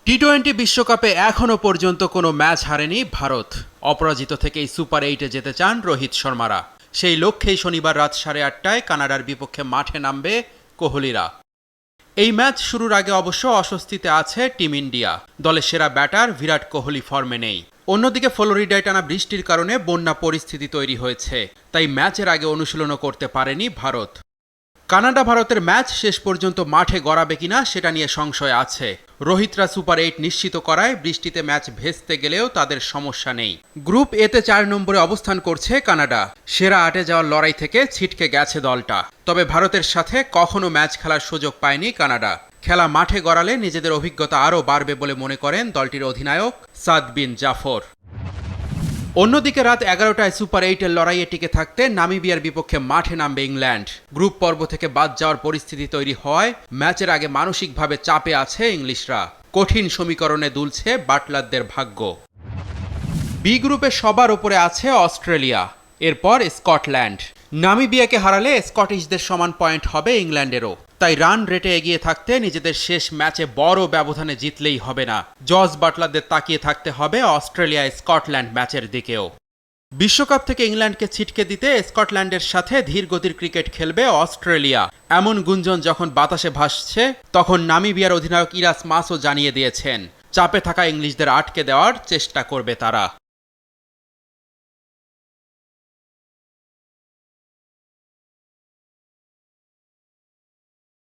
টি-20 বিশ্বকাপে এখনও পর্যন্ত কোনো ম্যাচ হারেনি ভারত। অপরাজিত থেকেই সুপার 8-এ যেতে চান রোহিত শর্মারা। সেই লক্ষ্যেই শনিবার রাত 8:30টায় কানাডার বিপক্ষে মাঠে নামবে কোহলিরা। এই ম্যাচ শুরুর আগে অবশ্য অস্বস্তিতে আছে টিম ইন্ডিয়া। দলের সেরা ব্যাটার বিরাট কোহলি ফর্মে নেই। অন্যদিকে ফ্লোরিডায় টানা বৃষ্টির কারণে বন্যা পরিস্থিতি তৈরি হয়েছে, তাই ম্যাচের আগে অনুশীলনও করতে পারেনি ভারত। কানাডা ভারতের ম্যাচ শেষ পর্যন্ত মাঠে গড়াবে কিনা সেটা নিয়ে সংশয় আছে। রোহিতরা সুপার 8 নিশ্চিত করায় বৃষ্টিতে ম্যাচ ভেস্তে গেলেও তাদের সমস্যা নেই। গ্রুপ এতে 4 নম্বরে অবস্থান করছে কানাডা। সেরা 8-এ যাওয়ার লড়াই থেকে ছিটকে গেছে দলটা। তবে ভারতের সাথে কখনো ম্যাচ খেলার সুযোগ পায়নি কানাডা। খেলা মাঠে গড়ালে নিজেদের অভিজ্ঞতা আরও বাড়বে বলে মনে করেন দলটির অধিনায়ক সাদ বিন জাফর। অন্যদিকে রাত 11টায় সুপার 8-এর লড়াইয়ে টিকে থাকতে নামিবিয়ার বিপক্ষে মাঠে নামবে ইংল্যান্ড। গ্রুপ পর্ব থেকে বাদ যাওয়ার পরিস্থিতি তৈরি হওয়ায় ম্যাচের আগে মানসিকভাবে চাপে আছে ইংলিশরা। কঠিন সমীকরণে দুলছে বাটলারদের ভাগ্য। বি গ্রুপে সবার ওপরে আছে অস্ট্রেলিয়া, এরপর স্কটল্যান্ড। নামিবিয়াকে হারালে স্কটিশদের সমান পয়েন্ট হবে ইংল্যান্ডেরও। তাই রান রেটে এগিয়ে থাকতে নিজেদের শেষ ম্যাচে বড় ব্যবধানে জিতলেই হবে না। জস বাটলারদের তাকিয়ে থাকতে হবে অস্ট্রেলিয়া স্কটল্যান্ড ম্যাচের দিকেও। বিশ্বকাপ থেকে ইংল্যান্ডকে ছিটকে দিতে স্কটল্যান্ডের সাথে ধীর গতির ক্রিকেট খেলবে অস্ট্রেলিয়া, এমন গুঞ্জন যখন বাতাসে ভাসছে তখন নামিবিয়ার অধিনায়ক ইরাস মাসও জানিয়ে দিয়েছেন চাপে থাকা ইংলিশদের আটকে দেওয়ার চেষ্টা করবে তারা।